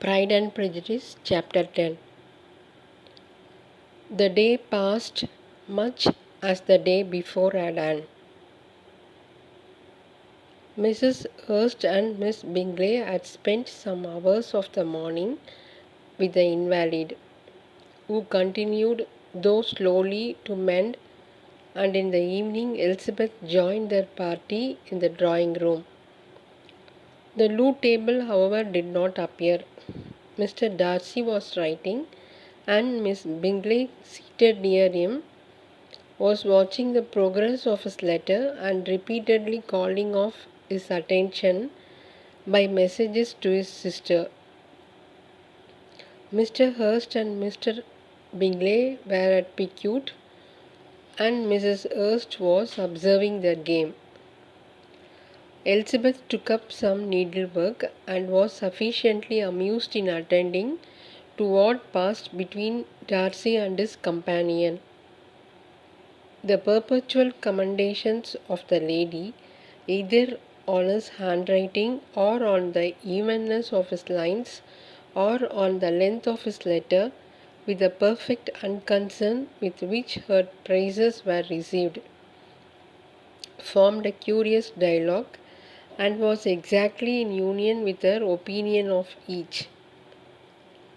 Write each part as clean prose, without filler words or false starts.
Pride and Prejudice, Chapter 10. The day passed much as the day before had done. Mrs. Hurst and Miss Bingley had spent some hours of the morning with the invalid, who continued, though slowly, to mend, and in the evening Elizabeth joined their party in the drawing room. The loo table, however, did not appear. Mr. Darcy was writing, and Miss Bingley, seated near him, was watching the progress of his letter and repeatedly calling off his attention by messages to his sister. Mr. Hurst and Mr. Bingley were at piquet, and Mrs. Hurst was observing their game. Elizabeth took up some needlework and was sufficiently amused in attending to what passed between Darcy and his companion. The perpetual commendations of the lady, either on his handwriting or on the evenness of his lines or on the length of his letter, with the perfect unconcern with which her praises were received, formed a curious dialogue and was exactly in union with her opinion of each.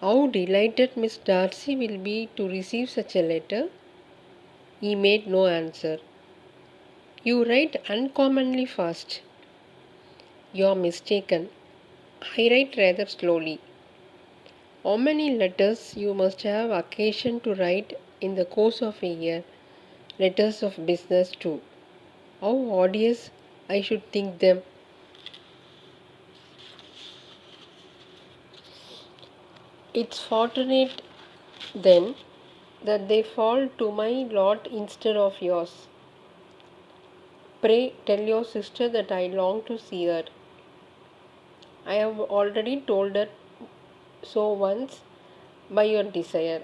How delighted Miss Darcy will be to receive such a letter! He made no answer. You write uncommonly fast. You are mistaken. I write rather slowly. How many letters you must have occasion to write in the course of a year? Letters of business too. How odious I should think them. It's fortunate, then, that they fall to my lot instead of yours. Pray tell your sister that I long to see her. I have already told her so once by your desire.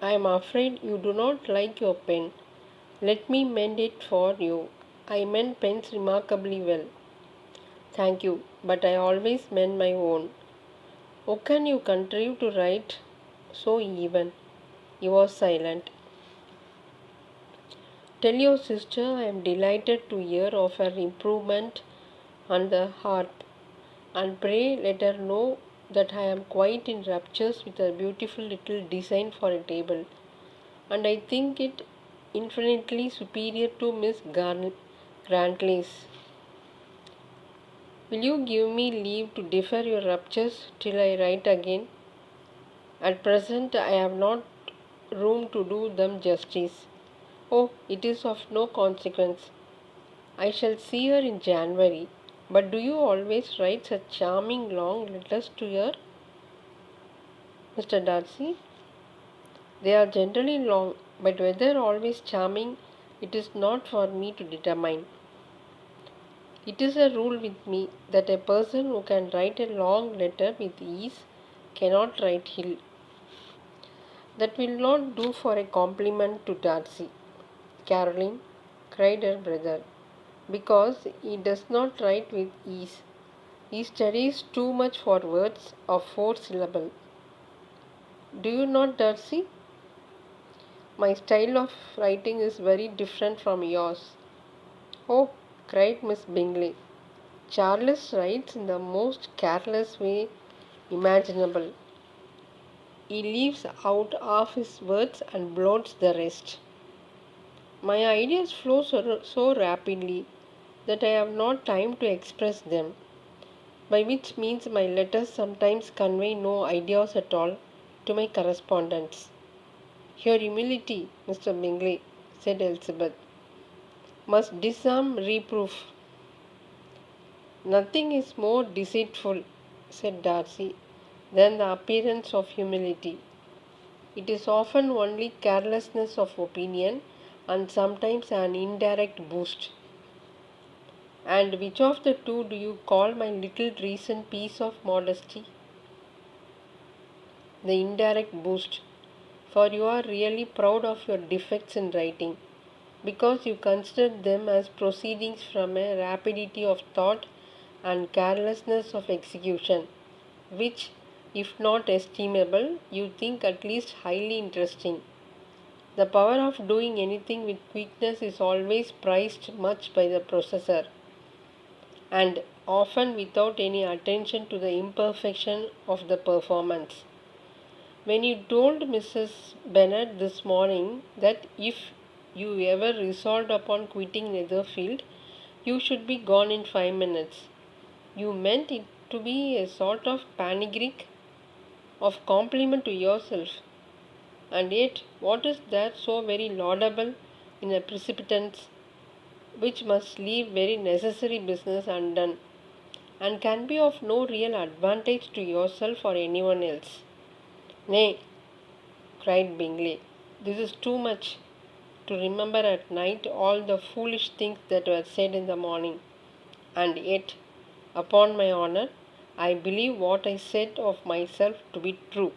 I am afraid you do not like your pen. Let me mend it for you. I mend pens remarkably well. Thank you, but I always mend my own. How can you contrive to write so even? He was silent. Tell your sister I am delighted to hear of her improvement on the harp, and pray let her know that I am quite in raptures with her beautiful little design for a table, and I think it infinitely superior to Miss Grantley's. Will you give me leave to defer your raptures till I write again? At present I have not room to do them justice. Oh, it is of no consequence. I shall see her in January. But do you always write such charming long letters to her, Mr. Darcy? They are generally long, but whether always charming, it is not for me to determine. It is a rule with me that a person who can write a long letter with ease cannot write ill. That will not do for a compliment to Darcy, Caroline, cried her brother, because he does not write with ease. He studies too much for words of 4 syllables. Do you not, Darcy? My style of writing is very different from yours. Oh, cried Miss Bingley. Charles writes in the most careless way imaginable. He leaves out half his words and bloats the rest. My ideas flow so rapidly that I have not time to express them, by which means my letters sometimes convey no ideas at all to my correspondents. Your humility, Mr. Bingley, said Elizabeth, must disarm reproof. Nothing is more deceitful, said Darcy, than the appearance of humility. It is often only carelessness of opinion and sometimes an indirect boast. And which of the two do you call my little recent piece of modesty? The indirect boast, for you are really proud of your defects in writing, because you consider them as proceedings from a rapidity of thought and carelessness of execution, which, if not estimable, you think at least highly interesting. The power of doing anything with quickness is always prized much by the possessor, and often without any attention to the imperfection of the performance. When you told Mrs. Bennet this morning that if you ever resolved upon quitting Netherfield, you should be gone in 5 minutes, you meant it to be a sort of panegyric of compliment to yourself. And yet, what is there so very laudable in a precipitance which must leave very necessary business undone, and can be of no real advantage to yourself or anyone else? Nay, cried Bingley, this is too much, to remember at night all the foolish things that were said in the morning. And yet, upon my honour, I believe what I said of myself to be true,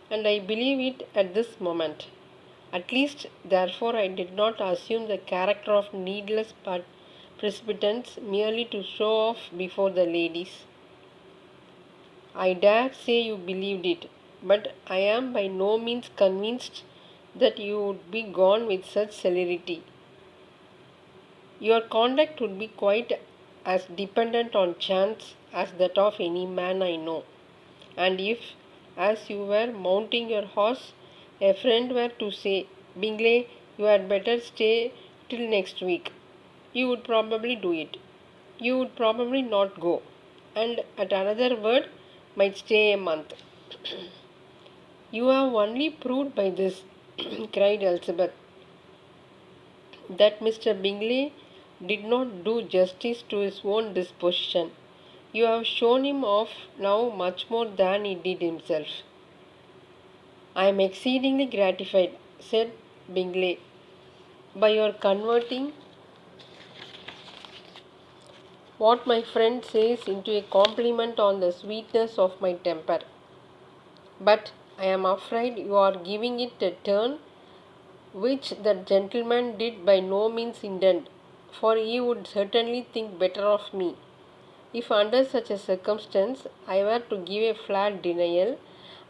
and I believe it at this moment. At least, therefore, I did not assume the character of needless precipitance merely to show off before the ladies. I dare say you believed it, but I am by no means convinced that you would be gone with such celerity. Your conduct would be quite as dependent on chance as that of any man I know. And if, as you were mounting your horse, a friend were to say, Bingley, you had better stay till next week, you would probably do it. You would probably not go, and at another word, might stay a month. You have only proved by this, cried Elizabeth, that Mr. Bingley did not do justice to his own disposition. You have shown him off now much more than he did himself. I am exceedingly gratified, said Bingley, by your converting what my friend says into a compliment on the sweetness of my temper. But I am afraid you are giving it a turn which that gentleman did by no means intend, for he would certainly think better of me if under such a circumstance I were to give a flat denial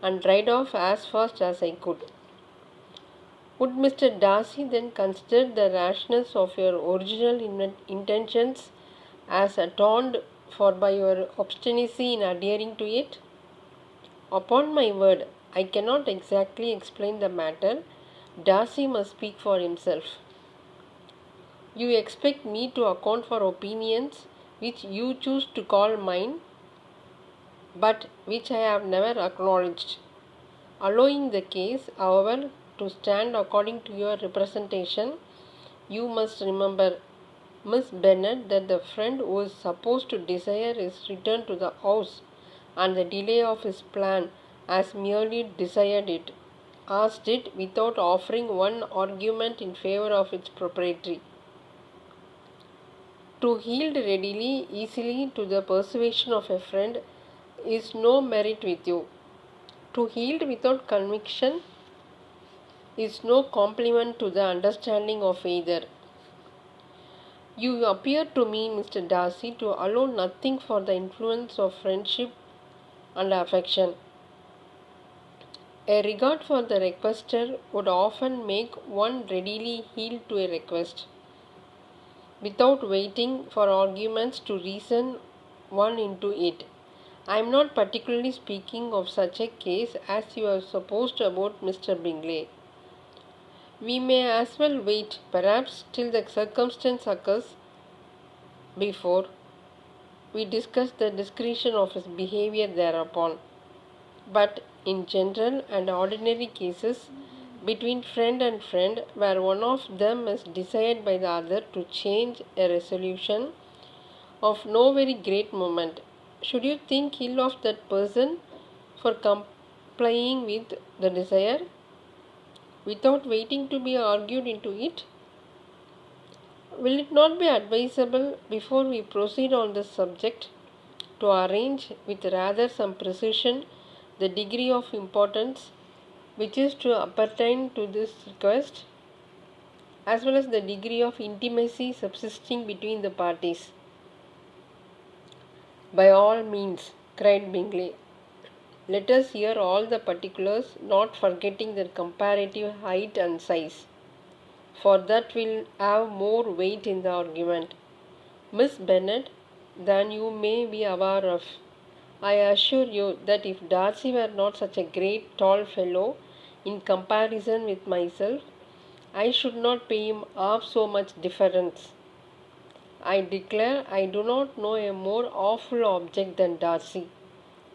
and ride off as fast as I could. Would Mr. Darcy then consider the rashness of your original intentions as atoned for by your obstinacy in adhering to it? Upon my word, I cannot exactly explain the matter. Darcy must speak for himself. You expect me to account for opinions which you choose to call mine, but which I have never acknowledged. Allowing the case, however, to stand according to your representation, you must remember, Miss Bennet, that the friend who is supposed to desire his return to the house and the delay of his plan as merely desired it, asked it without offering one argument in favour of its propriety. To yield readily, easily to the persuasion of a friend is no merit with you. To yield without conviction is no compliment to the understanding of either. You appear to me, Mr. Darcy, to allow nothing for the influence of friendship and affection. A regard for the requester would often make one readily yield to a request, without waiting for arguments to reason one into it. I am not particularly speaking of such a case as you have supposed about Mr. Bingley. We may as well wait, perhaps, till the circumstance occurs before we discuss the discretion of his behaviour thereupon. But in general and ordinary cases, between friend and friend, where one of them is desired by the other to change a resolution of no very great moment, should you think ill of that person for complying with the desire, without waiting to be argued into it? Will it not be advisable, before we proceed on this subject, to arrange with rather some precision the degree of importance which is to appertain to this request, as well as the degree of intimacy subsisting between the parties? By all means, cried Bingley. Let us hear all the particulars, not forgetting their comparative height and size, for that will have more weight in the argument. Miss Bennet, than you may be aware of. I assure you that if Darcy were not such a great tall fellow in comparison with myself, I should not pay him half so much deference. I declare I do not know a more awful object than Darcy,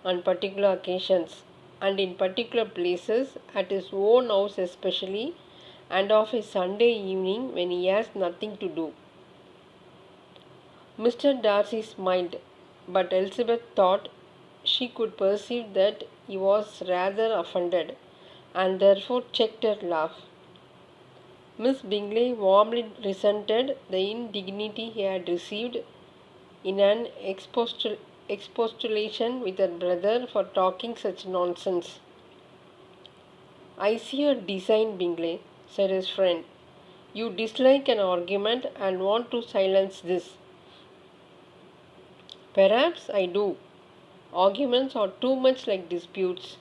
on particular occasions, and in particular places, at his own house especially, and of a Sunday evening when he has nothing to do. Mr. Darcy smiled, but Elizabeth thought she could perceive that he was rather offended, and therefore checked her laugh. Miss Bingley warmly resented the indignity he had received in an expostulation with her brother for talking such nonsense. I see your design, Bingley, said his friend. You dislike an argument and want to silence this. Perhaps I do. Arguments are too much like disputes.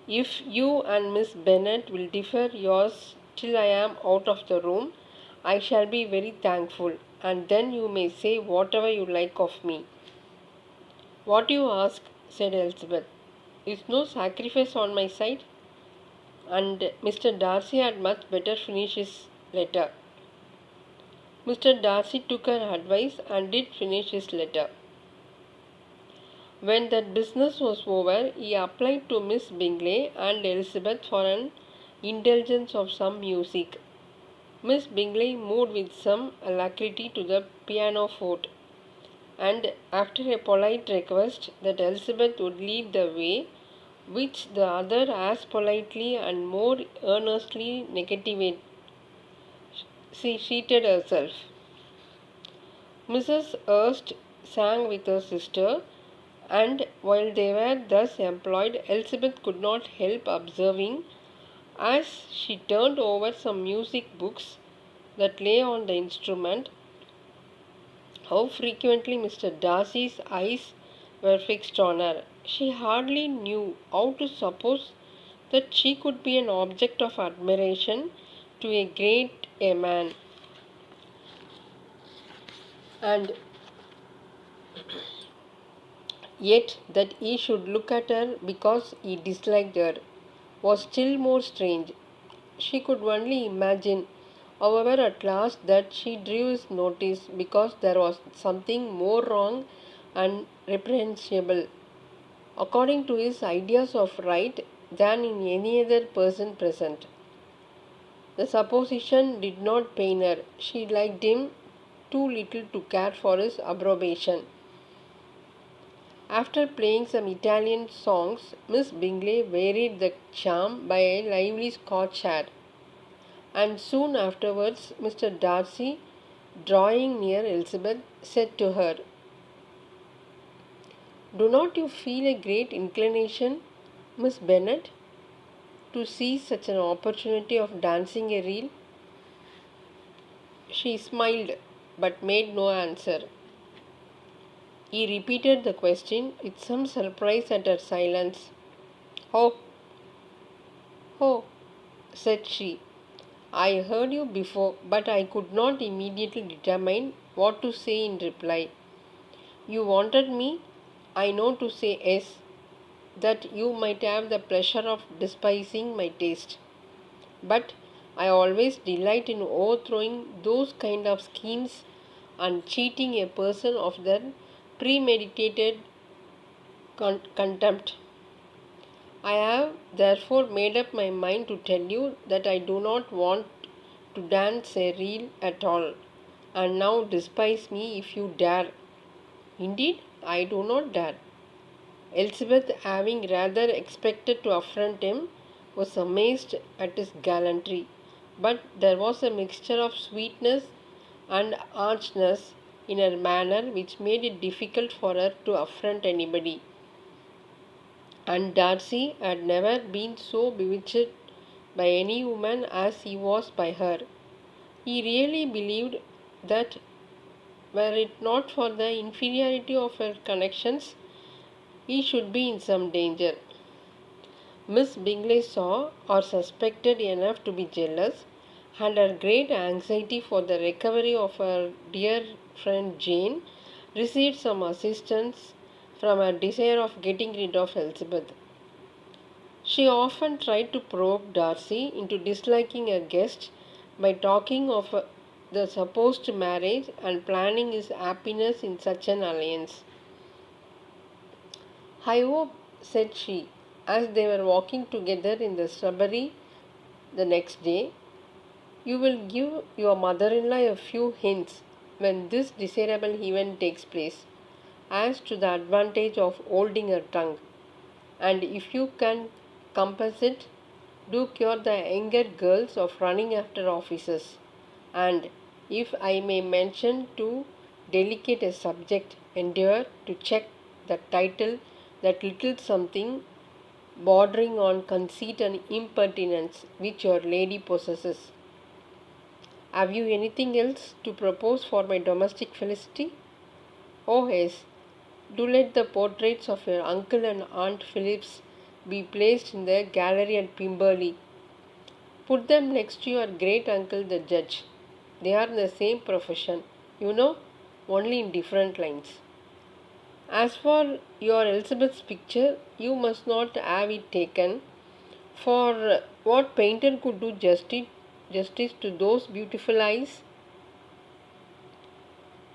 If you and Miss Bennet will defer yours till I am out of the room, I shall be very thankful, and then you may say whatever you like of me. What you ask, said Elizabeth, is no sacrifice on my side, and Mr. Darcy had much better finish his letter. Mr. Darcy took her advice and did finish his letter. When that business was over, he applied to Miss Bingley and Elizabeth for an indulgence of some music. Miss Bingley moved with some alacrity to the pianoforte, and after a polite request that Elizabeth would lead the way, which the other as politely and more earnestly negatived, she seated herself. Mrs. Hurst sang with her sister, and while they were thus employed, Elizabeth could not help observing, as she turned over some music books that lay on the instrument, how frequently Mr. Darcy's eyes were fixed on her. She hardly knew how to suppose that she could be an object of admiration to a great a man, and yet that he should look at her because he disliked her was still more strange. She could only imagine, however, at last that she drew his notice because there was something more wrong and reprehensible, according to his ideas of right, than in any other person present. The supposition did not pain her. She liked him too little to care for his approbation. After playing some Italian songs, Miss Bingley varied the charm by a lively Scotch air, and soon afterwards Mr. Darcy, drawing near Elizabeth, said to her, "Do not you feel a great inclination, Miss Bennet, to seize such an opportunity of dancing a reel?" She smiled, but made no answer. He repeated the question with some surprise at her silence. "Oh, oh," said she, "I heard you before, but I could not immediately determine what to say in reply. You wanted me, I know, to say yes, that you might have the pleasure of despising my taste. But I always delight in overthrowing those kind of schemes and cheating a person of their premeditated contempt. I have therefore made up my mind to tell you that I do not want to dance a reel at all, and now despise me if you dare." "Indeed, I do not dare." Elizabeth, having rather expected to affront him, was amazed at his gallantry, but there was a mixture of sweetness and archness in her manner which made it difficult for her to affront anybody. And Darcy had never been so bewitched by any woman as he was by her. He really believed that, were it not for the inferiority of her connections, he should be in some danger. Miss Bingley saw or suspected enough to be jealous, and her great anxiety for the recovery of her dear friend Jane received some assistance from her desire of getting rid of Elizabeth. She often tried to provoke Darcy into disliking her guest by talking of the supposed marriage and planning his happiness in such an alliance. "I hope," said she, as they were walking together in the shrubbery the next day, "you will give your mother in law a few hints when this desirable event takes place, as to the advantage of holding her tongue. And if you can compass it, do cure the younger girls of running after officers. And, if I may mention too delicate a subject, endeavour to check the title that little something bordering on conceit and impertinence which your lady possesses. Have you anything else to propose for my domestic felicity? Oh yes, do let the portraits of your uncle and aunt Phillips be placed in the gallery at Pimberley. Put them next to your great uncle the judge. They are in the same profession, you know, only in different lines. As for your Elizabeth's picture, you must not have it taken, for what painter could do justice to those beautiful eyes?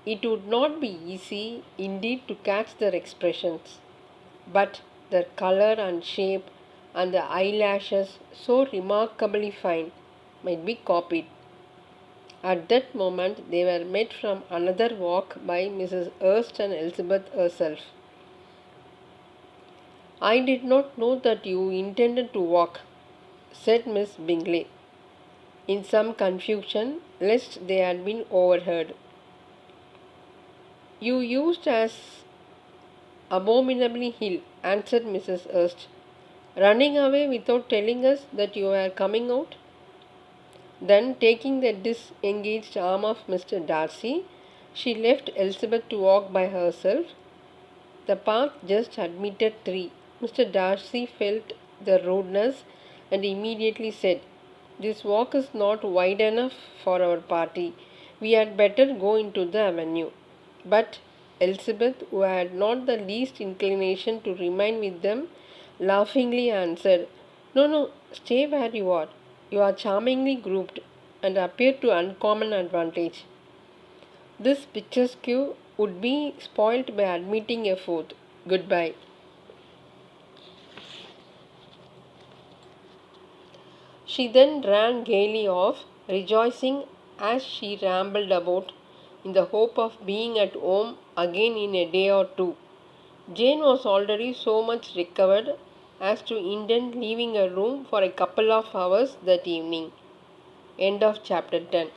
It would not be easy, indeed, to catch their expressions, but their color and shape and the eyelashes, so remarkably fine, might be copied. At that moment they were met from another walk by Mrs. Hurst and Elizabeth herself. "I did not know that you intended to walk," said Miss Bingley, in some confusion lest they had been overheard. "You used as abominably ill," answered Mrs. Hurst, "running away without telling us that you were coming out." Then, taking the disengaged arm of Mr. Darcy, she left Elizabeth to walk by herself. The path just admitted three. Mr. Darcy felt the rudeness and immediately said, "This walk is not wide enough for our party. We had better go into the avenue." But Elizabeth, who had not the least inclination to remain with them, laughingly answered, "No, no, stay where you are. You are charmingly grouped, and appear to uncommon advantage. This picturesque would be spoilt by admitting a fourth. Goodbye." She then ran gaily off, rejoicing as she rambled about, in the hope of being at home again in a day or two. Jane was already so much recovered as to intend leaving her room for a couple of hours that evening. End of chapter 10.